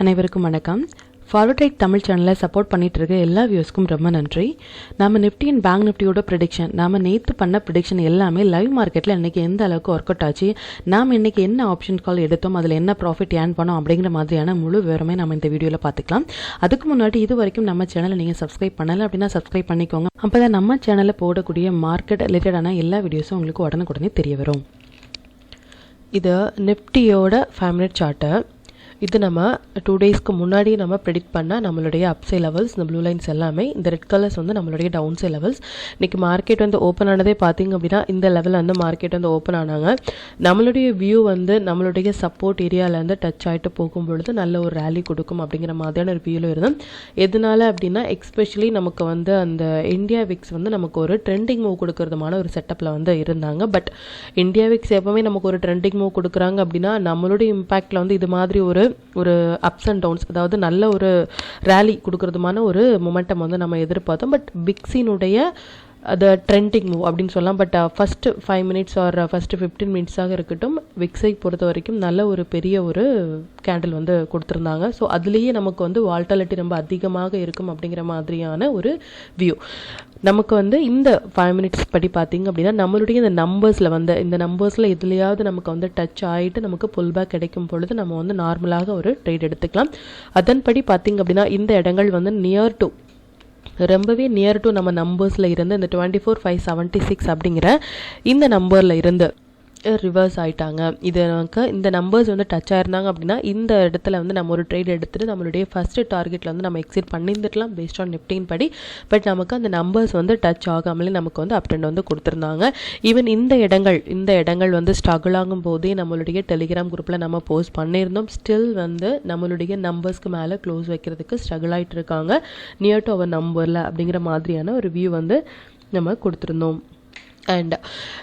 அனைவருக்கும் வணக்கம். Forward right Tamil சேனலை சப்போர்ட் பண்ணிட்டு இருக்க எல்லா வியூஸ்க்கும் ரொம்ப நன்றி. நம்ம நிஃப்டி அண்ட் பேங்க் நிஃப்டியோட ப்ரிடிக்ஷன், நாம நேற்று பண்ண ப்ரிடிக்ஷன் எல்லாமே லைவ் மார்க்கெட்டில் இன்றைக்கி எந்த அளவுக்கு ஒர்க் அவுட் ஆச்சு, நாம் இன்றைக்கி என்ன ஆப்ஷன் கால் எடுத்தோம், அதில் என்ன ப்ராஃபிட் ஏர்ன் பண்ணோம் அப்படிங்கிற மாதிரியான முழு விவரமே நம்ம இந்த வீடியோவில் பார்த்துக்கலாம். அதுக்கு முன்னாடி இது வரைக்கும் நம்ம சேனலை நீங்கள் சப்ஸ்கிரைப் பண்ணலை அப்படின்னா சப்ஸ்கிரைப் பண்ணிக்கோங்க. அப்போ தான் நம்ம சேனலில் போடக்கூடிய மார்க்கெட் ரிலேட்டடான எல்லா வீடியோஸும் உங்களுக்கு உடனுக்குடனே தெரிய வரும். இது நிஃப்டியோட 5 மினிட் சார்ட்டு. இது நம்ம 2 டேஸ்க்கு முன்னாடி நம்ம ப்ரெடிக்ட் பண்ண நம்மளுடைய அப்சை லெவல்ஸ், இந்த ப்ளூ லைன்ஸ் எல்லாமே, இந்த ரெட் கலர்ஸ் வந்து நம்மளுடைய டவுன் சை லெவல்ஸ். இன்றைக்கி மார்க்கெட் வந்து ஓப்பன் ஆனதே பார்த்திங்க அப்படின்னா இந்த லெவலில் வந்து மார்க்கெட் வந்து ஓப்பன் ஆனாங்க. நம்மளுடைய வியூ வந்து நம்மளுடைய சப்போர்ட் ஏரியாவிலேருந்து டச் ஆகிட்டு போகும்பொழுது நல்ல ஒரு ரேலி கொடுக்கும் அப்படிங்கிற மாதிரியான ஒரு வியூவில் இருந்தோம். எதனால அப்படின்னா எக்ஸ்பெஷலி நமக்கு வந்து அந்த இந்தியா விக்ஸ் வந்து நமக்கு ஒரு ட்ரெண்டிங் மூவ் கொடுக்கறதுமான ஒரு செட்டப்பில் வந்து இருந்தாங்க. பட் இந்தியா விக்ஸ் எப்போவுமே நமக்கு ஒரு ட்ரெண்டிங் மூவ் கொடுக்குறாங்க அப்படின்னா நம்மளுடைய இம்பேக்டில் வந்து இது மாதிரி ஒரு அப்ஸ் அண்ட் டவுன்ஸ், அதாவது நல்ல ஒரு ரேலி கொடுக்கறதுமான ஒரு மொமெண்டம் வந்து நம்ம எதிர்பார்த்தோம். பட் பிக்ஸினுடைய அது ட்ரெண்டிங் மூவ் அப்படின்னு சொல்லலாம். But first 5 minutes R first 15 மினிட்ஸாக இருக்கட்டும், விக்ஸை பொறுத்த வரைக்கும் நல்ல ஒரு பெரிய ஒரு கேண்டில் வந்து கொடுத்துருந்தாங்க. ஸோ அதுலேயே நமக்கு வந்து வால்டாலிட்டி ரொம்ப அதிகமாக இருக்கும் அப்படிங்கிற மாதிரியான ஒரு வியூ. நமக்கு வந்து இந்த 5 மினிட்ஸ் படி பார்த்திங்க அப்படின்னா நம்மளுடைய இந்த நம்பர்ஸில் வந்து இந்த நம்பர்ஸில் எதுலையாவது நமக்கு வந்து டச் ஆகிட்டு நமக்கு புல் பேக் கிடைக்கும் பொழுது நம்ம வந்து நார்மலாக ஒரு ட்ரேட் எடுத்துக்கலாம். அதன்படி பார்த்திங்க அப்படின்னா இந்த இடங்கள் வந்து ரொம்பவே நியர் டு நம்ம நம்பர்ஸில் இருந்து இந்த 24,576 அப்படிங்கிற இந்த நம்பரில் இருந்து ரிவர்ஸ் ஆகிட்டாங்க. இது நமக்கு இந்த நம்பர்ஸ் வந்து டச் ஆயிருந்தாங்க அப்படின்னா இந்த இடத்துல வந்து நம்ம ஒரு ட்ரேட் எடுத்துகிட்டு நம்மளுடைய ஃபஸ்ட்டு டார்கெட்டில் வந்து நம்ம எக்ஸிட் பண்ணியிருந்துக்கலாம் பேஸ்ட் ஆன் நிஃப்டின் படி. பட் நமக்கு அந்த நம்பர்ஸ் வந்து டச் ஆகாமலே நமக்கு வந்து அப் ட்ரெண்ட் வந்து கொடுத்துருந்தாங்க. ஈவன் இந்த இடங்கள் வந்து ஸ்ட்ரகிள் ஆகும் போதே நம்மளுடைய டெலிகிராம் குரூப்பில் நம்ம போஸ்ட் பண்ணியிருந்தோம். ஸ்டில் வந்து நம்மளுடைய நம்பர்ஸ்க்கு மேலே க்ளோஸ் வைக்கிறதுக்கு ஸ்ட்ரகிள் ஆகிட்டு இருக்காங்க நியர் டு அவர் நம்பரில் அப்படிங்கிற மாதிரியான ஒரு வியூ வந்து நம்ம கொடுத்துருந்தோம். அண்ட்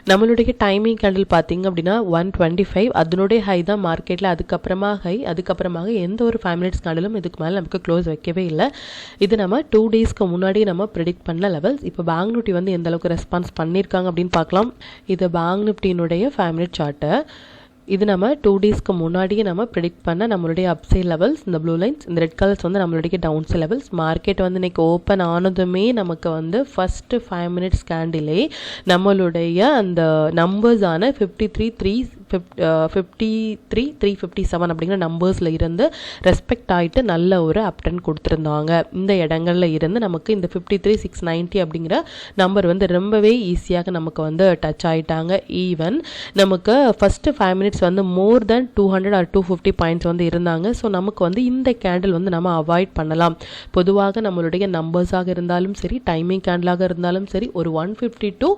நம்மளுடைய டைமிங் கேண்டில் பார்த்திங்க அப்படின்னா 125 அதனுடைய ஹை தான் மார்க்கெட்டில். அதுக்கப்புறமாக எந்த ஒரு 5 மினிட்ஸ் கேண்டிலும் இதுக்கு மேலே நமக்கு க்ளோஸ் வைக்கவே இல்லை. இது நம்ம 2 டேஸ்க்கு முன்னாடி நம்ம ப்ரெடிக்ட் பண்ண லெவல்ஸ். இப்போ பேங்க் நிஃப்டி வந்து எந்த அளவுக்கு ரெஸ்பான்ஸ் பண்ணியிருக்காங்க அப்படின்னு பார்க்கலாம். இது பேங்க் நிஃப்டியினுடைய 5 மினிட் சார்ட்டு. இது நம்ம 2 டேஸ்க்கு முன்னாடியே நம்ம ப்ரெடிக்ட் பண்ண நம்மளுடைய அப்சை லெவல்ஸ், இந்த ப்ளூ லைன்ஸ், இந்த ரெட் கலர்ஸ் வந்து நம்மளுடைய டவுன் சை லெவல்ஸ். மார்க்கெட் வந்து இன்றைக்கி ஓப்பன் ஆனதுமே நமக்கு வந்து ஃபஸ்ட்டு 5 மினிட்ஸ் கேண்டிலே நம்மளுடைய அந்த நம்பர்ஸான 53,357 அப்படிங்கிற நம்பர்ஸில் இருந்து ரெஸ்பெக்ட் ஆகிட்டு நல்ல ஒரு அப் ட்ரெண்ட் கொடுத்துருந்தாங்க. இந்த இடங்களில் இருந்து நமக்கு இந்த 53,690 அப்படிங்கிற நம்பர் வந்து ரொம்பவே ஈஸியாக நமக்கு வந்து டச் ஆகிட்டாங்க. ஈவன் நமக்கு ஃபஸ்ட்டு 5 மினிட்ஸ் வந்து மோர் தென் 200 ஆர் 250 பாயிண்ட்ஸ் வந்து இருந்தாங்க. ஸோ நமக்கு வந்து இந்த கேண்டில் வந்து நம்ம அவாய்ட் பண்ணலாம். பொதுவாக நம்மளுடைய நம்பர்ஸாக இருந்தாலும் சரி, டைமிங் கேண்டிலாக இருந்தாலும் சரி, ஒரு 150 to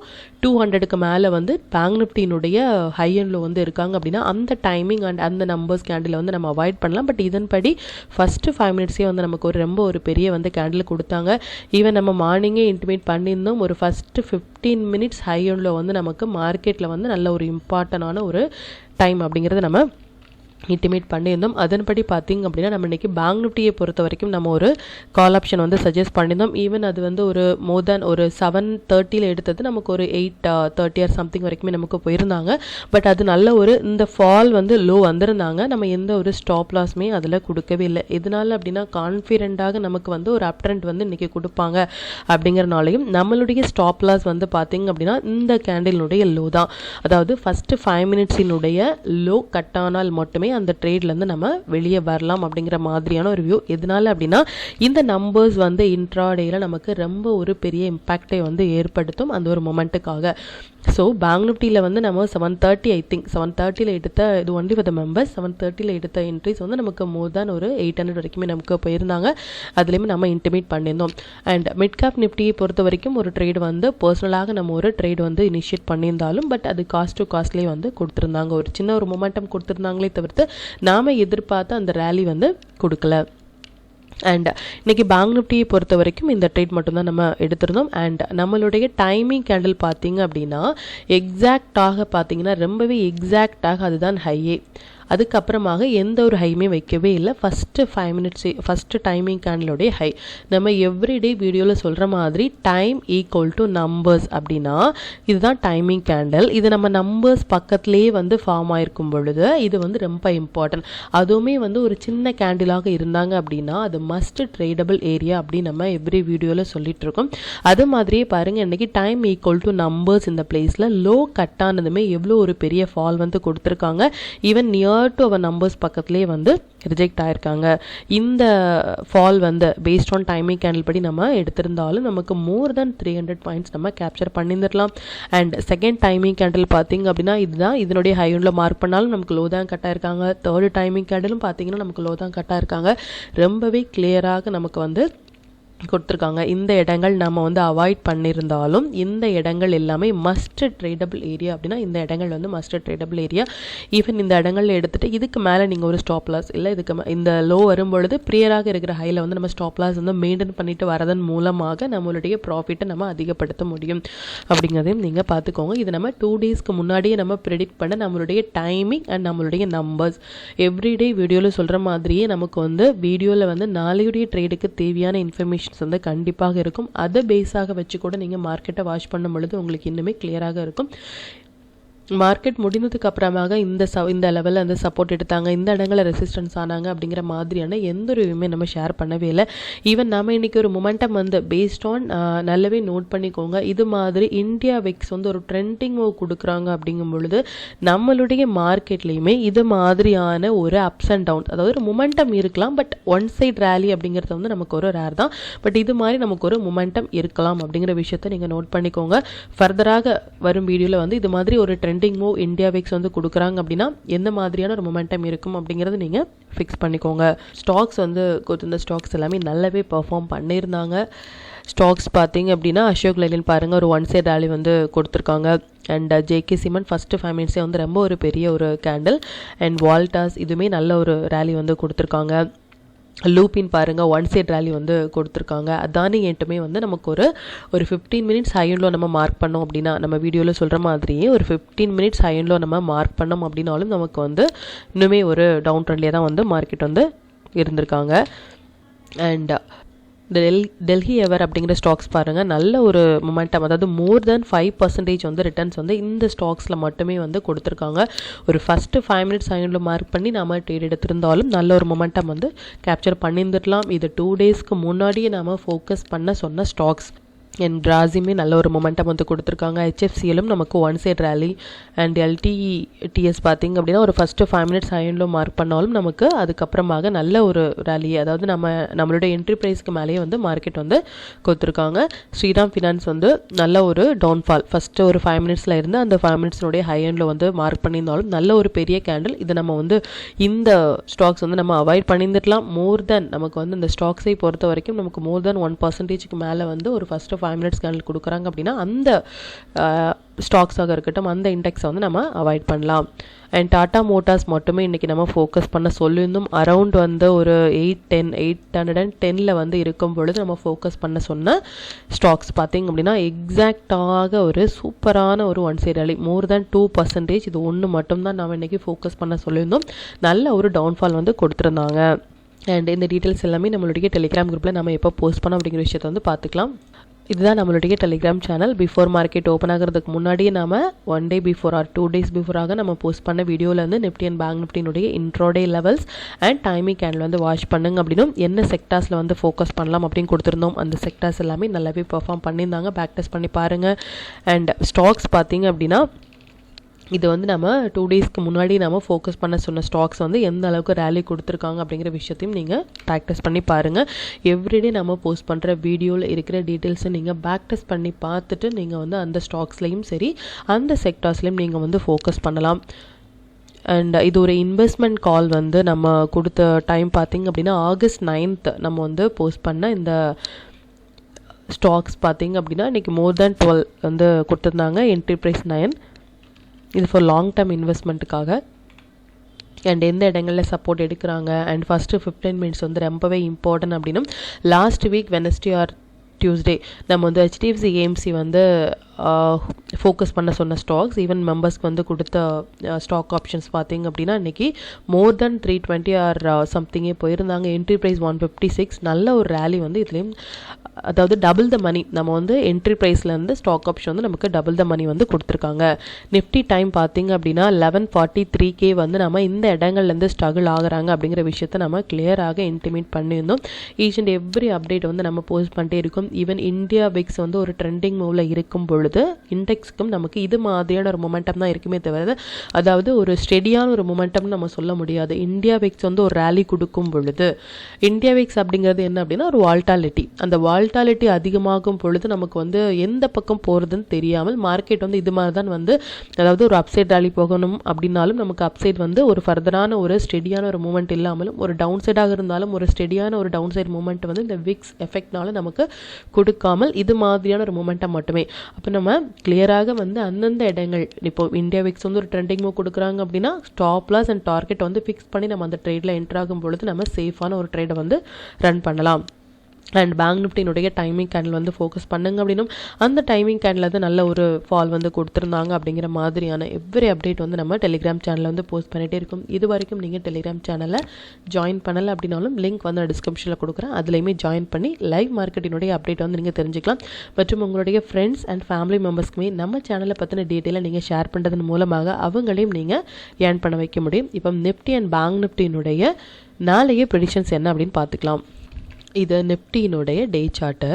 200க்கு மேலே வந்து பேங்க் நிஃப்டியினுடைய ஹை அண்ட் லோ வந்து இருக்காங்க அப்படின்னா அந்த டைமிங் அண்ட் அந்த நம்பர்ஸ் கேண்டில் வந்து நம்ம அவாய்ட் பண்ணலாம். பட் இதன்படி ஃபஸ்ட்டு 5 மினிட்ஸே வந்து நமக்கு ரொம்ப ஒரு பெரிய வந்து கேண்டில் கொடுத்தாங்க. ஈவன் நம்ம மார்னிங்கே இன்டிமேட் பண்ணியிருந்தோம் ஒரு first 15 minutes high and low வந்து நமக்கு மார்க்கெட்டில் வந்து நல்ல ஒரு இம்பார்ட்டண்டான ஒரு டைம் அப்படிங்கிறத நம்ம இன்டிமேட் பண்ணியிருந்தோம். அதன்படி பார்த்திங்க அப்படின்னா நம்ம இன்றைக்கி பேங்க் நிஃப்டியை பொறுத்த வரைக்கும் நம்ம ஒரு கால் ஆப்ஷன் வந்து சஜஸ்ட் பண்ணியிருந்தோம். ஈவன் அது வந்து ஒரு மோர் தேன் ஒரு 7:30 எடுத்தது நமக்கு ஒரு 8:30 ஆர் சம்திங் வரைக்குமே நமக்கு போயிருந்தாங்க. பட் அது நல்ல ஒரு இந்த ஃபால் வந்து லோ வந்திருந்தாங்க. நம்ம எந்த ஒரு ஸ்டாப் லாஸுமே அதில் கொடுக்கவே இல்லை. எதனால அப்படின்னா கான்ஃபிடென்ட்டாக நமக்கு வந்து ஒரு அப் ட்ரெண்ட் வந்து இன்றைக்கி கொடுப்பாங்க அப்படிங்கிறனாலையும் நம்மளுடைய ஸ்டாப் லாஸ் வந்து பார்த்திங்க அப்படின்னா இந்த கேண்டிலுடைய லோ தான். அதாவது ஃபஸ்ட்டு 5 மினிட்ஸினுடைய லோ கட் ஆனால் மட்டுமே அந்த ட்ரேட்லேருந்து நம்ம வெளியே வரலாம் அப்படிங்கிற மாதிரியான ஒரு வியூ. எதனால அப்படின்னா இந்த நம்பர்ஸ் வந்து இன்ட்ராடேயில் நமக்கு ரொம்ப ஒரு பெரிய இம்பேக்டை வந்து ஏற்படுத்தும் அந்த ஒரு மொமெண்ட்டுக்காக. ஸோ பேங்க் நிஃப்டியில் வந்து நம்ம 7:30 ஐ திங்க் 7:30 எடுத்த இது ஒன்லி ஃபார் த மெம்பர்ஸ் 7:30 எடுத்த என்ட்ரிஸ் வந்து நமக்கு மோர் தேன் ஒரு 800 வரைக்குமே நமக்கு போயிருந்தாங்க. அதுலேயுமே நம்ம இன்டிமேட் பண்ணியிருந்தோம். அண்ட் மிட் கேப் நிஃப்டியை பொறுத்த வரைக்கும் ஒரு ட்ரேட் வந்து பர்சனலாக நம்ம ஒரு ட்ரேட் வந்து இனிஷியேட் பண்ணியிருந்தாலும் பட் அது காஸ்ட் டு காஸ்ட்லேயே வந்து கொடுத்துருந்தாங்க. ஒரு சின்ன ஒரு மொமெண்டம் கொடுத்துருந்தாங்களே தவிர்த்து நாம் எதிர்பார்த்த அந்த ரேலி வந்து கொடுக்கல. அண்ட் இன்றைக்கி பேங்க் நிஃப்டியை பொறுத்த வரைக்கும் இந்த ட்ரேட் மட்டும்தான் நம்ம எடுத்திருந்தோம். அண்ட் நம்மளுடைய டைமிங் கேண்டில் பார்த்திங்க அப்படின்னா எக்ஸாக்டாக பார்த்திங்கன்னா ரொம்பவே எக்ஸாக்டாக அதுதான் ஹையே. அதுக்கப்புறமாக எந்த ஒரு ஹையுமே வைக்கவே இல்லை. ஃபஸ்ட்டு 5 மினிட்ஸ் ஃபஸ்ட்டு டைமிங் கேண்டலோடைய ஹை. நம்ம எவ்ரிடே வீடியோவில் சொல்கிற மாதிரி டைம் ஈக்குவல் டு நம்பர்ஸ் அப்படின்னா இதுதான் டைமிங் கேண்டல். இது நம்ம நம்பர்ஸ் பக்கத்துலேயே வந்து ஃபார்ம் ஆயிருக்கும் பொழுது இது வந்து ரொம்ப இம்பார்ட்டன்ட். அதுவுமே வந்து ஒரு சின்ன கேண்டிலாக இருந்தாங்க அப்படின்னா அது மஸ்ட் ட்ரேடபிள் ஏரியா அப்படின்னு நம்ம எவ்ரி வீடியோவில் சொல்லிட்டு இருக்கோம். அது மாதிரியே பாருங்கள், இன்றைக்கி டைம் ஈக்குவல் டு நம்பர்ஸ் இந்த பிளேஸில் லோ கட் ஆனதுமே எவ்வளோ ஒரு பெரிய ஃபால் வந்து கொடுத்துருக்காங்க. Even near to our numbers பக்கத்துலேயே வந்து ரிஜெக்ட் ஆயிருக்காங்க. இந்த ஃபால் வந்து பேஸ்ட் ஆன் டைமிங் கேண்டில் படி நம்ம எடுத்திருந்தாலும் நமக்கு மோர் தென் 300 பாயிண்ட்ஸ் நம்ம கேப்சர் பண்ணியிருந்துடலாம். அண்ட் செகண்ட் டைமிங் கேண்டில் பார்த்தீங்க அப்படின்னா இதுதான், இதனுடைய ஹையூனில் மார்க் பண்ணாலும் நமக்கு லோ தான் கட் ஆயிருக்காங்க. தேர்டு டைமிங் கேண்டிலும் பார்த்தீங்கன்னா நமக்கு லோ தான் கட் ஆயிருக்காங்க. ரொம்பவே கிளியராக நமக்கு வந்து கொடுத்துருக்காங்க. இந்த இடங்கள் நம்ம வந்து அவாய்ட் பண்ணியிருந்தாலும் இந்த இடங்கள் எல்லாமே மஸ்ட் ட்ரேடபிள் ஏரியா அப்படின்னா இந்த இடங்கள் வந்து மஸ்ட் ட்ரேடபிள் ஏரியா. ஈவன் இந்த இடங்கள் எடுத்துகிட்டு இதுக்கு மேலே நீங்கள் ஒரு ஸ்டாப் லாஸ் இல்லை இதுக்கு இந்த லோ வரும்பொழுது ப்ரியராக இருக்கிற ஹையில் வந்து நம்ம ஸ்டாப் லாஸ் வந்து மெயின்டைன் பண்ணிட்டு வரதன் மூலமாக நம்மளுடைய ப்ராஃபிட்டை நம்ம அதிகப்படுத்த முடியும் அப்படிங்கிறதையும் நீங்கள் பார்த்துக்கோங்க. இது நம்ம 2 டேஸ்க்கு முன்னாடியே நம்ம ப்ரெடிக்ட் பண்ண நம்மளுடைய டைமிங் அண்ட் நம்மளுடைய நம்பர்ஸ் எவ்ரிடே வீடியோவில் சொல்கிற மாதிரியே நமக்கு வந்து வீடியோவில் வந்து நாளையுடைய ட்ரேடுக்கு தேவையான இன்ஃபர்மேஷன் வந்து கண்டிப்பாக இருக்கும். அதை பேஸாக வச்சு கூட நீங்கள் மார்க்கெட்டை வாட்ச் பண்ணும் பொழுது உங்களுக்கு இன்னுமே கிளியராக இருக்கும். மார்க்கெட் முடிந்ததுக்கு அப்புறமாக இந்த லெவலில் வந்து சப்போர்ட் எடுத்தாங்க, இந்த இடங்களில் ரெசிஸ்டன்ஸ் ஆனாங்க அப்படிங்கிற மாதிரியான எந்த ஒரு இதுவுமே நம்ம ஷேர் பண்ணவே இல்லை. ஈவன் நம்ம இன்றைக்கி ஒரு மொமெண்டம் வந்து பேஸ்ட் ஆன் நல்லாவே நோட் பண்ணிக்கோங்க. இது மாதிரி இந்தியா விக்ஸ் வந்து ஒரு ட்ரெண்டிங் மூவ் கொடுக்குறாங்க அப்படிங்கும் பொழுது நம்மளுடைய மார்க்கெட்லேயுமே இது மாதிரியான ஒரு அப்ஸ் அண்ட் டவுன்ஸ், அதாவது ஒரு மொமெண்டம் இருக்கலாம், பட் ஒன் சைட் ரேலி அப்படிங்கிறது வந்து நமக்கு ஒரு ரேர் தான். பட் இது மாதிரி நமக்கு ஒரு மொமெண்டம் இருக்கலாம் அப்படிங்கிற விஷயத்தை நீங்கள் நோட் பண்ணிக்கோங்க. ஃபர்தராக வரும் வீடியோவில் வந்து இது மாதிரி ஒரு ட்ரெண்டிங் மூவ் இந்தியா விக்ஸ் வந்து கொடுக்குறாங்க அப்படின்னா எந்த மாதிரியான ஒரு மொமெண்டம் இருக்கும் அப்படிங்கிறது நீங்கள் ஃபிக்ஸ் பண்ணிக்கோங்க. ஸ்டாக்ஸ் வந்து கொடுத்திருந்த ஸ்டாக்ஸ் எல்லாமே நல்லாவே பெர்ஃபார்ம் பண்ணியிருந்தாங்க. ஸ்டாக்ஸ் பார்த்தீங்க அப்படின்னா அசோக் லைலண்ட் பாருங்கள் ஒரு ஒன் சைட் ரேலி வந்து கொடுத்துருக்காங்க. அண்ட் ஜேகே சிமெண்ட் ஃபஸ்ட்டு 5 மினிட்ஸே வந்து ரொம்ப ஒரு பெரிய ஒரு கேண்டில். அண்ட் வால்டாஸ் இதுவுமே நல்ல ஒரு ரேலி வந்து கொடுத்துருக்காங்க. லூப்பின் பாருங்கள் ஒன் சைட் ரேலி வந்து கொடுத்துருக்காங்க. அதானி ஏட்டுமே வந்து நமக்கு ஒரு 15 மினிட்ஸ் ஹையன்லோ நம்ம மார்க் பண்ணோம் அப்படின்னா நம்ம வீடியோவில் சொல்கிற மாதிரியே ஒரு 15 மினிட்ஸ் ஹையன்லோ நம்ம மார்க் பண்ணோம் அப்படின்னாலும் நமக்கு வந்து இன்னுமே ஒரு டவுன் ட்ரெண்ட்லேயே தான் வந்து மார்க்கெட் வந்து இருந்திருக்காங்க. அண்ட் டெல்லி எவர் அப்படிங்கிற ஸ்டாக்ஸ் பாருங்கள் நல்ல ஒரு மொமெண்டம், அதாவது மோர் தென் 5% வந்து ரிட்டர்ன்ஸ் வந்து இந்த ஸ்டாக்ஸில் மட்டுமே வந்து கொடுத்துருக்காங்க. ஒரு ஃபஸ்ட்டு 5 மினிட்ஸ் ஹையில் மார்க் பண்ணி நம்ம ட்ரேட் எடுத்திருந்தாலும் நல்ல ஒரு மொமெண்டம் வந்து கேப்சர் பண்ணியிருந்துடலாம். இது 2 டேஸ்க்கு முன்னாடியே நம்ம ஃபோக்கஸ் பண்ண சொன்ன ஸ்டாக்ஸ். அண்ட் பிராசிமே நல்ல ஒரு மொமெண்டம் வந்து கொடுத்துருக்காங்க. ஹெச்எஃப்சியிலும் நமக்கு one side rally. And LTTS பார்த்திங்க அப்படின்னா ஒரு ஃபஸ்ட்டு 5 மினிட்ஸ் ஹையில் மார்க் பண்ணாலும் நமக்கு அதுக்கப்புறமாக நல்ல ஒரு ரேலி, அதாவது நம்மளுடைய என்ட்ரி ப்ரைஸ்க்கு மேலேயே வந்து மார்க்கெட் வந்து கொடுத்துருக்காங்க. ஸ்ரீராம் ஃபினான்ஸ் வந்து நல்ல ஒரு டவுன்ஃபால் ஃபஸ்ட்டு ஒரு 5 மினிட்ஸில் இருந்து அந்த 5 மினிட்ஸினுடைய ஹையண்டில் வந்து மார்க் பண்ணியிருந்தாலும் நல்ல ஒரு பெரிய கேண்டில். இது நம்ம வந்து இந்த ஸ்டாக்ஸ் வந்து நம்ம அவாய்ட் பண்ணியிருந்துடலாம். மோர் தென் நமக்கு வந்து இந்த ஸ்டாக்ஸை பொறுத்த வரைக்கும் நமக்கு மோர் தென் 1% மேலே வந்து ஒரு ஃபஸ்ட்டு 5 மினிட்ஸ் கேண்டில் கொடுக்குறாங்க அப்படின்னா அந்த ஸ்டாக்ஸாக இருக்கட்டும் அந்த இண்டெக்ஸை வந்து நம்ம அவாய்ட் பண்ணலாம். அண்ட் டாடா மோட்டார்ஸ் மட்டுமே இன்றைக்கி நம்ம ஃபோக்கஸ் பண்ண சொல்லியிருந்தோம். அரவுண்ட் வந்து ஒரு 810 வந்து இருக்கும் பொழுது நம்ம ஃபோக்கஸ் பண்ண சொன்ன ஸ்டாக்ஸ் பார்த்திங்க அப்படின்னா எக்ஸாக்டாக ஒரு சூப்பரான ஒரு ஒன் சைட் ரேலி மோர் தேன் 2%. இது ஒன்று மட்டும்தான் நம்ம இன்றைக்கி ஃபோக்கஸ் பண்ண சொல்லியிருந்தோம். நல்ல ஒரு டவுன்ஃபால் வந்து கொடுத்துருந்தாங்க. அண்ட் இந்த டீட்டெயில்ஸ் எல்லாமே நம்மளுடைய டெலிகிராம் குரூப்பில் நம்ம எப்போ போஸ்ட் பண்ணோம் அப்படிங்கிற விஷயத்தை வந்து பார்த்துக்கலாம். இதுதான் நம்மளுடைய Telegram channel. Before market open ஆகிறதுக்கு முன்னாடியே நம்ம 1 டே பிஃபோர் ஆர் 2 டேஸ் பிஃபோராக நம்ம போஸ்ட் பண்ண வீடியோவில் வந்து நிஃப்டி அண்ட் பேங்க் நிஃப்டினுடைய intraday levels and timing candle வந்து வாட்ச் பண்ணுங்க அப்படின்னும் என்ன செக்டார்ஸில் வந்து ஃபோக்கஸ் பண்ணலாம் அப்படின்னு கொடுத்துருந்தோம். அந்த செக்டார்ஸ் எல்லாமே நல்லாவே பெர்ஃபார்ம் பண்ணியிருந்தாங்க. பேக் டெஸ்ட் பண்ணி பாருங்கள். அண்ட் ஸ்டாக்ஸ் பார்த்தீங்க அப்படின்னா இது வந்து நம்ம 2 டேஸ்க்கு முன்னாடி நம்ம ஃபோக்கஸ் பண்ண சொன்ன ஸ்டாக்ஸ் வந்து எந்த அளவுக்கு ரேலி கொடுத்துருக்காங்க அப்படிங்கிற விஷயத்தையும் நீங்கள் ப்ராக்டிஸ் பண்ணி பாருங்கள். எவ்ரிடே நம்ம போஸ்ட் பண்ணுற வீடியோவில் இருக்கிற டீட்டெயில்ஸை நீங்கள் பேக் டெஸ்ட் பண்ணி பார்த்துட்டு நீங்கள் வந்து அந்த ஸ்டாக்ஸ்லேயும் சரி அந்த செக்டார்ஸ்லேயும் நீங்கள் வந்து ஃபோக்கஸ் பண்ணலாம். அண்ட் இது ஒரு இன்வெஸ்ட்மெண்ட் கால் வந்து நம்ம கொடுத்த டைம் பார்த்திங்க அப்படின்னா August 9th நம்ம வந்து போஸ்ட் பண்ண இந்த ஸ்டாக்ஸ் பார்த்திங்க அப்படின்னா இன்றைக்கி மோர் தேன் 12 வந்து கொடுத்துருந்தாங்க. Entry price 9. இது ஃபார் லாங் டேர்ம் இன்வெஸ்ட்மெண்ட்டுக்காக. அண்ட் எந்த இடங்களில் சப்போர்ட் எடுக்கிறாங்க அண்ட் ஃபஸ்ட்டு 15 மினிட்ஸ் வந்து ரொம்பவே இம்பார்ட்டன்ட் அப்படின்னும் last week Wednesday or Tuesday நம்ம வந்து ஹெச்டிஎஃப்சி ஏஎம்சி வந்து ஃபோக்கஸ் பண்ண சொன்ன ஸ்டாக்ஸ் ஈவன் மெம்பர்ஸ்க்கு வந்து கொடுத்த ஸ்டாக் ஆப்ஷன்ஸ் பார்த்தீங்க அப்படின்னா இன்றைக்கி மோர் தென் 320 ஆர் சம்திங்கே போயிருந்தாங்க. Entry price 156. நல்ல ஒரு ரேலி வந்து இதுலேயும், அதாவது டபுள் த மணி நம்ம வந்து என்ட்ரி ப்ரைஸ்லேருந்து ஸ்டாக் ஆப்ஷன் வந்து நமக்கு டபுள் த மணி வந்து கொடுத்துருக்காங்க. நிஃப்டி டைம் பார்த்தீங்க அப்படின்னா 1143K வந்து நம்ம இந்த இடங்கள்லேருந்து ஸ்ட்ரகிள் ஆகுறாங்க அப்படிங்கிற விஷயத்த நம்ம கிளியராக இன்டிமேட் பண்ணியிருந்தோம். ஈச் அண்ட் எவ்ரி அப்டேட் வந்து நம்ம போஸ்ட் பண்ணிட்டே இருக்கோம். ஈவன் இந்தியா விக்ஸ் வந்து ஒரு ட்ரெண்டிங் மூவில் இருக்கும் பொழுது இண்டெக்ஸ்க்கும் நமக்கு இது மாதிரியான ஒரு மொமெண்டம் தான் இருக்குமே தவிர, அதாவது ஒரு ஸ்டெடியான ஒரு மொமெண்டம்னு நம்ம சொல்ல முடியாது. இந்தியா விக்ஸ் வந்து ஒரு ரேலி கொடுக்கும் பொழுது, இந்தியா விக்ஸ் அப்படிங்கிறது என்ன அப்படின்னா ஒரு வால்டாலிட்டி, அந்த வால்டாலிட்டி அதிகமாகும் பொழுது நமக்கு வந்து எந்த பக்கம் போகிறதுன்னு தெரியாமல் மார்க்கெட் வந்து இது மாதிரி தான் வந்து, அதாவது ஒரு அப்சைட் ரேலி போகணும் அப்படின்னாலும் நமக்கு அப்சைட் வந்து ஒரு ஃபர்தரான ஒரு ஸ்டெடியான ஒரு மூமெண்ட் இல்லாமலும், ஒரு டவுன் சைடாக இருந்தாலும் ஒரு ஸ்டெடியான ஒரு டவுன் சைட் மூமெண்ட் வந்து இந்த விக்ஸ் எஃபெக்ட்னால நமக்கு கொடுக்காமல் இது மாதிரியான ஒரு மூமெண்டம் மட்டுமே. அப்போ நம்ம கிளியராக வந்து அந்தந்த இடங்கள், இப்போ இந்தியா விக்ஸ் வந்து ஒரு ட்ரெண்டிங் மூவ் கொடுக்குறாங்க அப்படின்னா ஸ்டாப் லாஸ் அண்ட் டார்கெட் வந்து ஃபிக்ஸ் பண்ணி நம்ம அந்த ட்ரேடில் என்டர் ஆகும் பொழுது நம்ம சேஃபான ஒரு ட்ரேடை வந்து ரன் பண்ணலாம். அண்ட் பேங்க் நிஃப்டினுடைய டைமிங் கேண்டில் வந்து ஃபோக்கஸ் பண்ணுங்க அப்படின்னும், அந்த டைமிங் கேண்டில் வந்து நல்ல ஒரு ஃபால் வந்து கொடுத்துருந்தாங்க அப்படிங்கிற மாதிரியான எவ்ரி அப்டேட் வந்து நம்ம டெலிகிராம் சேனலில் வந்து போஸ்ட் பண்ணிகிட்டே இருக்கும். இது வரைக்கும் நீங்கள் டெலிகிராம் சேனலை ஜாயின் பண்ணலை அப்படின்னாலும் லிங்க் வந்து நான் டிஸ்கிரிப்ஷனில் கொடுக்குறேன், அதுலேயுமே ஜாயின் பண்ணி லைவ் மார்க்கெட்டினுடைய அப்டேட் வந்து நீங்கள் தெரிஞ்சுக்கலாம். மற்றும் உங்களுடைய ஃப்ரெண்ட்ஸ் அண்ட் ஃபேமிலி மெம்பர்ஸ்க்குமே நம்ம சேனலை பற்றின டீட்டெயிலை நீங்கள் ஷேர் பண்ணுறதன் மூலமாக அவங்களையும் நீங்கள் ஏர்ன் பண்ண வைக்க முடியும். இப்போ நிஃப்டி அண்ட் பேங்க் நிஃப்டினுடைய நாளைய ப்ரெடிக்ஷன்ஸ் என்ன அப்படின்னு பார்த்துக்கலாம். இது நிஃப்டியினுடைய டே சார்ட்டு.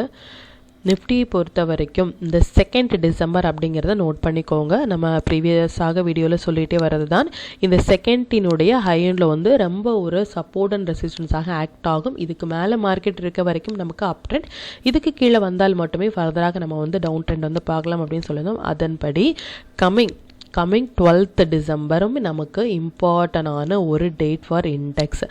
நிஃப்டியை பொறுத்த வரைக்கும் இந்த 2 டிசம்பர் அப்படிங்கிறத நோட் பண்ணிக்கோங்க. நம்ம ப்ரீவியஸாக வீடியோவில் சொல்லிகிட்டே வர்றது தான், இந்த செகண்டினுடைய ஹை எண்டில் வந்து ரொம்ப ஒரு சப்போர்ட் அண்ட் ரெசிஸ்டன்ஸாக ஆக்ட் ஆகும். இதுக்கு மேலே மார்க்கெட் இருக்க வரைக்கும் நமக்கு அப் ட்ரெண்ட், இதுக்கு கீழே வந்தால் மட்டுமே ஃபர்தராக நம்ம வந்து டவுன் ட்ரெண்ட் வந்து பார்க்கலாம் அப்படின்னு சொல்லியிருந்தோம். அதன்படி கம்மிங் 12th டிசம்பரும் நமக்கு இம்பார்ட்டண்டான ஒரு டேட் ஃபார் இண்டெக்ஸ்.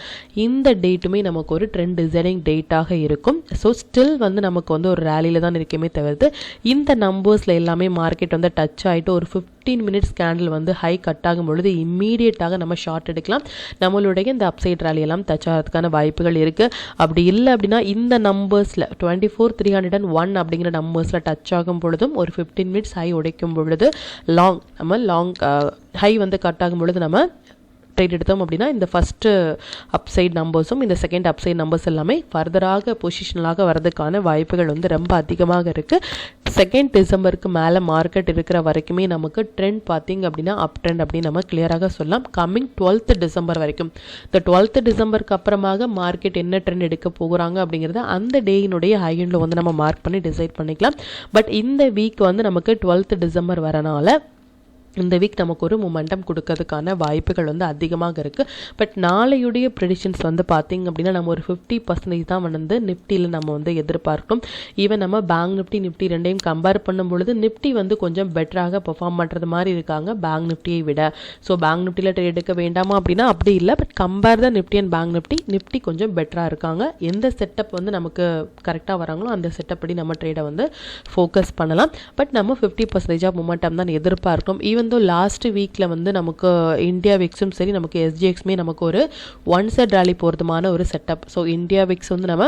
இந்த டேட்டுமே நமக்கு ஒரு ட்ரெண்ட் டிசைனிங் டேட்டாக இருக்கும். ஸோ ஸ்டில் வந்து நமக்கு வந்து ஒரு ரேலியில் தான் இருக்குமே தவிர்த்து இந்த நம்பர்ஸில் எல்லாமே மார்க்கெட் வந்து டச் ஆகிட்டு ஒரு 15 மினிட்ஸ் கேண்டில் வந்து ஹை கட் ஆகும் பொழுது இம்மீடியட்டாக நம்ம ஷார்ட் எடுக்கலாம். நம்மளுடைய இந்த அப்சைட் ரேலி எல்லாம் டச் ஆகிறதுக்கான வாய்ப்புகள் இருக்குது. அப்படி இல்லை அப்படின்னா இந்த நம்பர்ஸில் 24,301 அப்படிங்கிற நம்பர்ஸில் டச் ஆகும் பொழுதும் ஒரு 15 மினிட்ஸ் ஹை உடைக்கும் பொழுது லாங் ஹை வந்து கட் ஆகும் பொழுது நம்ம ட்ரேட் எடுத்தோம் அப்படின்னா இந்த ஃபஸ்ட்டு அப்சைட் நம்பர்ஸும் இந்த செகண்ட் அப்சைட் நம்பர்ஸ் எல்லாமே ஃபர்தராக பொசிஷனலாக வரதுக்கான வாய்ப்புகள் வந்து ரொம்ப அதிகமாக இருக்குது. 2 டிசம்பருக்கு மேலே மார்க்கெட் இருக்கிற வரைக்குமே நமக்கு ட்ரெண்ட் பார்த்திங்க அப்படின்னா அப் ட்ரெண்ட் அப்படின்னு நம்ம கிளியராக சொல்லலாம். கம்மிங் 12th டிசம்பர் வரைக்கும், இந்த 12th டிசம்பருக்கு அப்புறமாக மார்க்கெட் என்ன ட்ரெண்ட் எடுக்க போகிறாங்க அப்படிங்கிறத அந்த டேயினுடைய ஹை எண்டில் வந்து நம்ம மார்க் பண்ணி டிசைட் பண்ணிக்கலாம். பட் இந்த வீக் வந்து நமக்கு 12th டிசம்பர் வரனால இந்த வீக் நமக்கு ஒரு மொமெண்டம் கொடுக்கறதுக்கான வாய்ப்புகள் வந்து அதிகமாக இருக்குது. பட் நாளையுடைய ப்ரெடிக்ஷன்ஸ் வந்து பார்த்திங்க அப்படின்னா நம்ம ஒரு 50% தான் வந்து நிஃப்டியில் நம்ம வந்து எதிர்பார்க்கிறோம். ஈவன் நம்ம பேங்க் நிஃப்டி ரெண்டையும் கம்பேர் பண்ணும் பொழுது நிஃப்டி வந்து கொஞ்சம் பெட்டராக பெர்ஃபார்ம் பண்ணுறது மாதிரி இருக்காங்க பேங்க் நிஃப்டியை விட. ஸோ பேங்க் நிஃப்டியில் ட்ரேட் எடுக்க வேண்டாமா அப்படின்னா அப்படி இல்லை. But compare the Nifty and bank Nifty கொஞ்சம் பெட்டராக இருக்காங்க. எந்த செட்டப் வந்து நமக்கு கரெக்டாக வராங்களோ அந்த செட்டப் படி நம்ம ட்ரேடை வந்து ஃபோக்கஸ் பண்ணலாம். பட் நம்ம 50% ஆஃப் மொமெண்டம் தான் எதிர்பார்க்கிறோம். ஈவன் தோ லாஸ்ட் வீக்கில் வந்து நமக்கு இந்தியா விக்ஸும் சரி நமக்கு எஸ்ஜிஎக்ஸுமே நமக்கு ஒரு ஒன் சைட் ரேலி போகிறதுமான ஒரு செட்டப். ஸோ இந்தியா விக்ஸ் வந்து நம்ம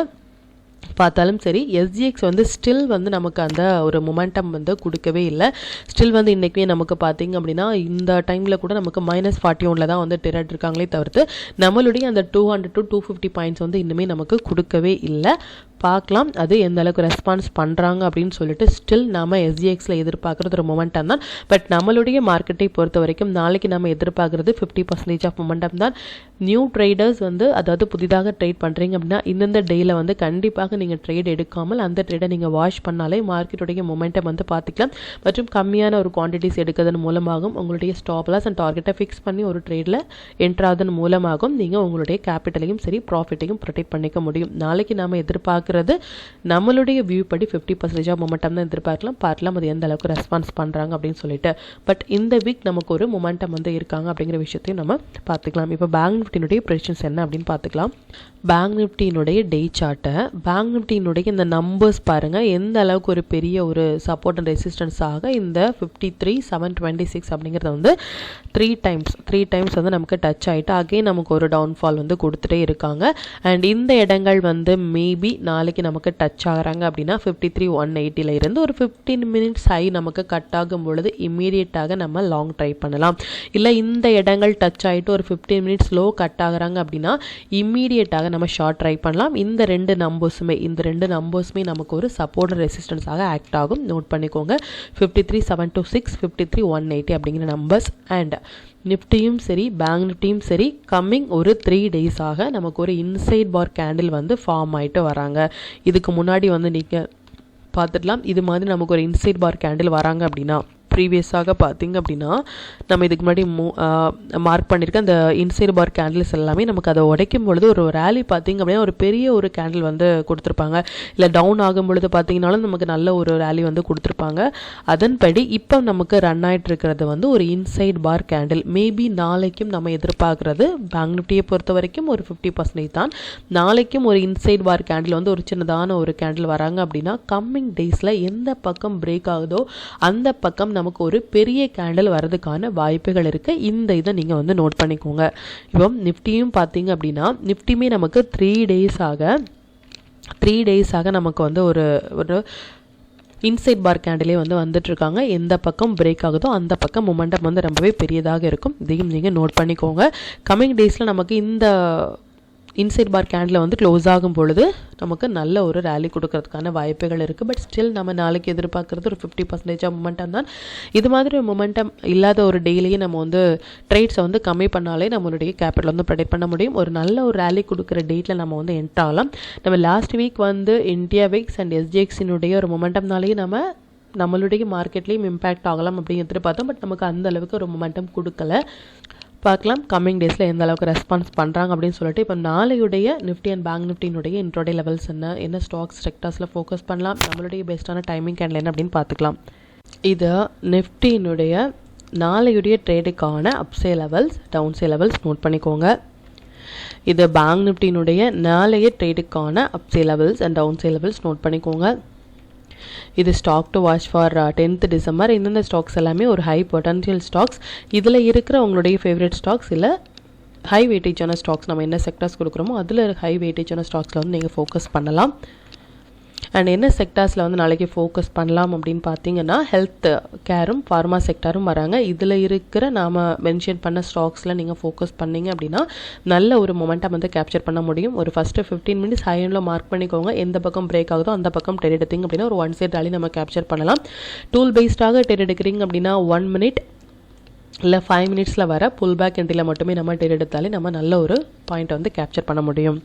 பார்த்தாலும் சரி, எஸ்ஜிஎக்ஸ் வந்து ஸ்டில் வந்து நமக்கு அந்த ஒரு மொமெண்டம் வந்து கொடுக்கவே இல்லை. ஸ்டில் வந்து இன்றைக்குமே நமக்கு பார்த்திங்க அப்படின்னா இந்த டைமில் கூட நமக்கு -41 தான் வந்து ட்ரேட் இருக்காங்களே தவிர்த்து நம்மளுடைய அந்த 200 to 250 பாயிண்ட்ஸ் வந்து இன்னுமே நமக்கு கொடுக்கவே இல்லை. பார்க்கலாம் அது எந்த அளவுக்கு ரெஸ்பான்ஸ் பண்ணுறாங்க அப்படின்னு சொல்லிட்டு. ஸ்டில் நம்ம எஸ்ஜிஎக்ஸில் எதிர்பார்க்குறது ஒரு மொமெண்டம் தான். பட் நம்மளுடைய மார்க்கெட்டை பொறுத்த வரைக்கும் நாளைக்கு நம்ம எதிர்பார்க்குறது 50% ஆஃப் மொமெண்டம் தான். நியூ ட்ரேடர்ஸ் வந்து, அதாவது புதிதாக ட்ரேட் பண்ணுறீங்க அப்படின்னா இந்தந்த டேயில் வந்து கண்டிப்பாக நீங்கள் ட்ரேட் எடுக்காமல் அந்த ட்ரேடை நீங்கள் வாஷ் பண்ணாலே மார்க்கெட்டுடைய மொமெண்டம் வந்து பார்த்துக்கலாம். மற்றும் கம்மியான ஒரு குவான்டிட்டிஸ் எடுக்கிறதன் மூலமாகவும் உங்களுடைய ஸ்டாப் லாஸ் அண்ட் டார்கெட்டை ஃபிக்ஸ் பண்ணி ஒரு ட்ரேடில் என்ட்ராதன் மூலமாகவும் நீங்கள் உங்களுடைய கேபிட்டலையும் சரி ப்ராஃபிட்டையும் ப்ரொடெக்ட் பண்ணிக்க முடியும். நாளைக்கு நம்ம எதிர்பார்க்குறது நம்மளுடைய வியூ படி 50% ஆஃப் மொமெண்டம் தான் பார்க்கலாம் அது எந்த அளவுக்கு ரெஸ்பான்ஸ் பண்ணுறாங்க அப்படின்னு சொல்லிட்டு. பட் இந்த வீக் நமக்கு ஒரு மொமெண்டம் வந்து இருக்காங்க அப்படிங்கிற விஷயத்தையும் நம்ம பார்த்துக்கலாம். இப்போ பேங்க் நிஃப்டினுடைய ப்ரெடிக்ஷன்ஸ் என்ன அப்படின்னு பார்த்துக்கலாம். பேங்க் நிஃப்டியினுடைய டே சார்ட்டை. பேங்க் நிஃப்டியினுடைய இந்த நம்பர்ஸ் பாருங்கள் எந்த அளவுக்கு ஒரு பெரிய ஒரு சப்போர்ட் அண்ட் ரெசிஸ்டன்ஸாக இந்த 53,726 அப்படிங்கிறத வந்து த்ரீ டைம்ஸ் வந்து நமக்கு டச் ஆகிட்டு அகெயின் நமக்கு ஒரு டவுன்ஃபால் வந்து கொடுத்துட்டே இருக்காங்க. அண்ட் இந்த இடங்கள் வந்து மேபி நாளைக்கு நமக்கு டச் ஆகிறாங்க அப்படின்னா 53,180 இருந்து ஒரு 15 மினிட்ஸ் ஹை நமக்கு கட் ஆகும் பொழுது இம்மீடியட்டாக நம்ம லாங் ட்ரை பண்ணலாம். இல்லை இந்த இடங்கள் டச் ஆகிட்டு ஒரு 15 மினிட்ஸ் லோ கட் ஆகுறாங்க அப்படின்னா இம்மீடியட்டாக நம்ம ஷார்ட் ட்ரை பண்ணலாம். இந்த ரெண்டு நம்பர்ஸுமே நமக்கு ஒரு சப்போர்ட் ரெசிஸ்டன்ஸாக ஆக்ட் ஆகும். நோட் பண்ணிக்கோங்க 53,726 53,180 அப்படிங்கிற நம்பர்ஸ். அண்ட் நிஃப்டியும் சரி பேங்க் நிஃப்டியும் சரி கம்மிங் ஒரு 3 டேஸாக நமக்கு ஒரு இன்சைட் பார் கேண்டில் வந்து ஃபார்ம் ஆகிட்டு வராங்க. இதுக்கு முன்னாடி வந்து நீங்கள் பார்த்துடலாம். இது மாதிரி நமக்கு ஒரு இன்சைட் பார் கேண்டில் வராங்க அப்படின்னா ப்ரீவியஸாக பார்த்திங்க அப்படின்னா நம்ம இதுக்கு முன்னாடி மார்க் பண்ணியிருக்க அந்த இன்சைட் பார் கேண்டில்ஸ் எல்லாமே நமக்கு அதை உடைக்கும் பொழுது ஒரு ரேலி பார்த்திங்க அப்படின்னா ஒரு பெரிய ஒரு கேண்டில் வந்து கொடுத்துருப்பாங்க. இல்லை டவுன் ஆகும் பொழுது பார்த்திங்கனாலும் நமக்கு நல்ல ஒரு ரேலி வந்து கொடுத்துருப்பாங்க. அதன்படி இப்போ நமக்கு ரன் ஆகிட்டு இருக்கிறது வந்து ஒரு இன்சைட் பார் கேண்டில். மேபி நாளைக்கும் நம்ம எதிர்பார்க்குறது பேங்க் நிஃப்டியை பொறுத்த வரைக்கும் ஒரு 50% தான். நாளைக்கும் ஒரு இன்சைட் பார் கேண்டில் வந்து ஒரு சின்னதான ஒரு கேண்டில் வராங்க அப்படின்னா கம்மிங் டேஸில் எந்த பக்கம் பிரேக் ஆகுதோ அந்த பக்கம் நமக்கு ஒரு பெரிய கேண்டில் வரதுக்கான வாய்ப்புகள் இருக்குது. இந்த இதை நீங்கள் வந்து நோட் பண்ணிக்கோங்க. இப்போ நிஃப்டியும் பார்த்தீங்க அப்படின்னா நிஃப்டியுமே நமக்கு 3 டேஸாக நமக்கு வந்து ஒரு இன்சைட் பார் கேண்டிலே வந்து வந்துட்டுருக்காங்க. எந்த பக்கம் பிரேக் ஆகுதோ அந்த பக்கம் மொமெண்டம் வந்து ரொம்பவே பெரியதாக இருக்கும். இதையும் நீங்கள் நோட் பண்ணிக்கோங்க. கம்மிங் டேஸில் நமக்கு இந்த இன்சைட் பார் கேண்டில் வந்து க்ளோஸ் ஆகும் பொழுது நமக்கு நல்ல ஒரு ரேலி கொடுக்கறதுக்கான வாய்ப்புகள் இருக்குது. பட் ஸ்டில் நம்ம நாளைக்கு எதிர்பார்க்குறது ஒரு 50% மொமெண்டம் தான். இது மாதிரி ஒரு மொமெண்டம் இல்லாத ஒரு டெய்லியே நம்ம வந்து ட்ரேட்ஸை வந்து கம்மி பண்ணாலே நம்மளுடைய கேபிட்டல் வந்து ப்ரொடெக்ட் பண்ண முடியும். ஒரு நல்ல ஒரு ரேலி கொடுக்குற டேட்டில் நம்ம வந்து என்ட்ரு ஆகலாம். நம்ம லாஸ்ட் வீக் வந்து இந்தியா விக்ஸ் அண்ட் SGXனுடைய ஒரு மொமெண்டம்னாலேயே நம்மளுடைய மார்க்கெட்லேயும் இம்பேக்ட் ஆகலாம் அப்படின்னு எதிர்பார்த்தோம். பட் நமக்கு அந்த அளவுக்கு ஒரு மொமெண்டம் கொடுக்கல. பார்க்கலாம் கம்மிங் டேஸில் எந்த அளவுக்கு ரெஸ்பான்ஸ் பண்ணுறாங்க அப்படின்னு சொல்லிட்டு. இப்போ நாளையுடைய நிஃப்டி அண்ட் பேங்க் நிஃப்டினுடைய இன்ட்ரோடே லெவல்ஸ் என்ன ஸ்டாக்ஸ் செக்டர்ஸில் ஃபோக்கஸ் பண்ணலாம், நம்மளுடைய பெஸ்ட்டான டைமிங் கேண்டில் என்ன அப்படின்னு பார்த்துக்கலாம். இது நிஃப்டியினுடைய நாளையுடைய ட்ரேடுக்கான upside levels downside levels note பண்ணிக்கோங்க. இது பேங்க் நிஃப்டியினுடைய நாளைய ட்ரேடுக்கான upside levels and downside levels note பண்ணிக்கோங்க. இது stock to watch for 10th December. இந்தந்த ஸ்டாக்ஸ் எல்லாமே ஒரு ஹை பொட்டன்ஷியல் ஸ்டாக்ஸ். இதில் இருக்கிற உங்களுடைய ஃபேவரட் ஸ்டாக்ஸ் இல்லை ஹை வெயிட்டேஜான ஸ்டாக்ஸ் நம்ம என்ன செக்டர்ஸ் கொடுக்குறோமோ அதில் ஹை வெயிட்டேஜான ஸ்டாக்ஸில் வந்து நீங்கள் ஃபோக்கஸ் பண்ணலாம். அண்ட் என்ன செக்டார்ஸில் வந்து நாளைக்கு ஃபோக்கஸ் பண்ணலாம் அப்படின்னு பார்த்தீங்கன்னா ஹெல்த் கேரும் ஃபார்மா செக்டாரும் வராங்க. இதில் இருக்கிற நாம் மென்ஷன் பண்ண ஸ்டாக்ஸில் நீங்கள் ஃபோக்கஸ் பண்ணிங்க அப்படின்னா நல்ல ஒரு மொமெண்டம் வந்து கேப்சர் பண்ண முடியும். ஒரு ஃபஸ்ட்டு 15 மினிட்ஸ் ஹை எண்டில் மார்க் பண்ணிக்கோங்க. எந்த பக்கம் பிரேக் ஆகுதோ அந்த பக்கம் ட்ரேட் எடுத்தீங்க அப்படின்னா ஒரு 1 சைட் ராலி நம்ம கேப்சர் பண்ணலாம். டூல் பேஸ்டாக ட்ரேட் எடுக்கிறீங்க அப்படின்னா 1 மினிட் இல்லை 5 மினிட்ஸில் வர புல் பேக் எண்டில் மட்டுமே நம்ம ட்ரேட் எடுத்தாலே நம்ம நல்ல ஒரு பாயிண்ட் வந்து கேப்சர் பண்ண முடியும்.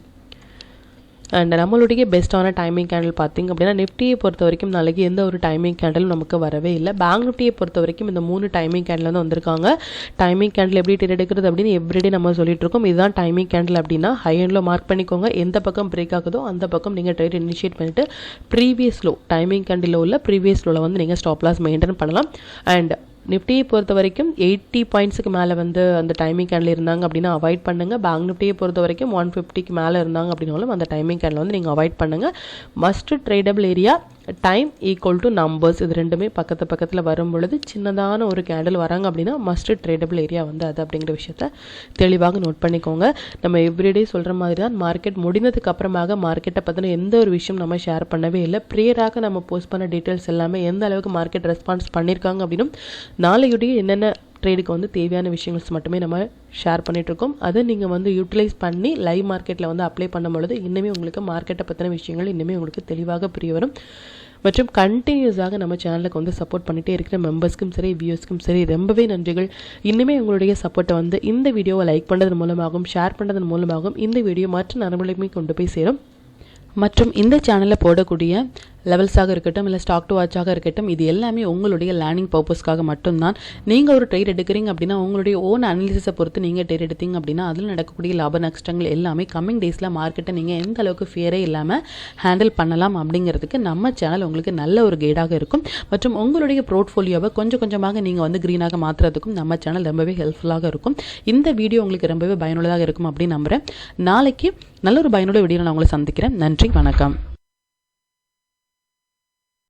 அண்ட் நம்மளுடைய பெஸ்ட்டான டைமிங் கேண்டில் பார்த்திங்க அப்படின்னா நிஃப்டியை பொறுத்த வரைக்கும் நாளைக்கு எந்த ஒரு டைமிங் கேண்டிலும் நமக்கு வரவே இல்லை. பேங்க் நிஃப்டியை பொறுத்த வரைக்கும் இந்த 3 டைமிங் கேண்டில் வந்து வந்திருக்காங்க. டைமிங் கேண்டில் எப்படி ட்ரேட் எடுக்கிறது அப்படின்னு எவ்ரிடே நம்ம சொல்லிட்டு இருக்கோம். இதுதான் டைமிங் கேண்டில் அப்படின்னா ஹை எண்டில் மார்க் பண்ணிக்கோங்க. எந்த பக்கம் பிரேக் ஆகுதோ அந்த பக்கம் நீங்கள் ட்ரேட் இனிஷியேட் பண்ணிவிட்டு ப்ரீவியஸ் லோ டைமிங் கேண்டில் உள்ள ப்ரீவியஸ் லோவில் வந்து நீங்கள் ஸ்டாப் லாஸ் மெயின்டைன் பண்ணலாம். அண்ட் நிஃப்டியை பொறுத்த வரைக்கும் 80 பாயிண்ட்ஸுக்கு மேலே வந்து அந்த டைமிங் கேண்டில் இருந்தாங்க அப்படின்னா அவாய்ட் பண்ணுங்கள். பேங்க் நிஃப்டியை பொறுத்த வரைக்கும் 150க்கு மேலே இருந்தாங்க அப்படின்னாலும் அந்த டைமிங் கேண்டில் வந்து நீங்கள் அவாய்ட் பண்ணுங்கள். Must tradable area time equal to numbers இது ரெண்டுமே பக்கத்தில் வரும் பொழுது சின்னதான ஒரு கேண்டில் வராங்க அப்படின்னா மஸ்ட் ட்ரேடபிள் ஏரியா வந்து அது அப்படிங்கிற விஷயத்த தெளிவாக நோட் பண்ணிக்கோங்க. நம்ம எவ்ரிடே சொல்கிற மாதிரி தான் மார்க்கெட் முடிந்ததுக்கு அப்புறமாக மார்க்கெட்டை பற்றின எந்த ஒரு விஷயம் நம்ம ஷேர் பண்ணவே இல்லை. ப்ரியராக நம்ம போஸ்ட் பண்ண டீட்டெயில்ஸ் எல்லாமே எந்த அளவுக்கு மார்க்கெட் ரெஸ்பான்ஸ் பண்ணியிருக்காங்க அப்படின்னும் நாளையுடைய என்னென்ன ட்ரேடுக்கு வந்து தேவையான விஷயங்கள் மட்டுமே நம்ம ஷேர் பண்ணிகிட்ருக்கோம். அதை நீங்கள் வந்து யூட்டிலைஸ் பண்ணி லைவ் மார்க்கெட்டில் வந்து அப்ளை பண்ணும் பொழுது இன்னுமே உங்களுக்கு மார்க்கெட்டை பற்றின விஷயங்கள் இன்னுமே உங்களுக்கு தெளிவாக புரிய வரும். மற்றும் கண்டினியூஸாக நம்ம சேனலுக்கு வந்து சப்போர்ட் பண்ணிகிட்டே இருக்கிற மெம்பர்ஸ்க்கும் சரி வியூஸ்க்கும் சரி ரொம்பவே நன்றிகள். இன்னுமே உங்களுடைய சப்போர்ட்டை வந்து இந்த வீடியோவை லைக் பண்ணுறதன் மூலமாகவும் ஷேர் பண்ணுறதன் மூலமாகவும் இந்த வீடியோ மற்ற நண்பர்களுமே கொண்டு போய் சேரும். மற்றும் இந்த சேனலில் போடக்கூடிய லெவல்ஸாக இருக்கட்டும் இல்லை ஸ்டாக் டு வாட்சாக இருக்கட்டும், இது எல்லாமே உங்களுடைய லேர்னிங் பர்பஸ்க்காக மட்டும்தான். நீங்கள் ஒரு ட்ரேட் எடுக்கிறீங்க அப்படின்னா உங்களுடைய ஓன் அனாலிசிஸை பொறுத்து நீங்கள் ட்ரேட் எடுத்தீங்க அப்படின்னா அதில் நடக்கக்கூடிய லாப நஷ்டங்கள் எல்லாமே கம்மிங் டேஸில் மார்க்கெட்டை நீங்கள் எந்த அளவுக்கு ஃபியரே இல்லாமல் ஹேண்டில் பண்ணலாம் அப்படிங்கிறதுக்கு நம்ம சேனல் உங்களுக்கு நல்ல ஒரு கைடாக இருக்கும். மற்றும் உங்களுடைய போர்ட்ஃபோலியோவை கொஞ்சம் கொஞ்சமாக நீங்கள் க்ரீனாக மாற்றுறதுக்கும் நம்ம சேனல் ரொம்பவே ஹெல்ப்ஃபுல்லாக இருக்கும். இந்த வீடியோ உங்களுக்கு ரொம்பவே பயனுள்ளதாக இருக்கும் அப்படின்னு நம்புகிறேன். நாளைக்கு நல்ல ஒரு பயனுள்ள வீடியோ நான் உங்களை சந்திக்கிறேன். நன்றி, வணக்கம்.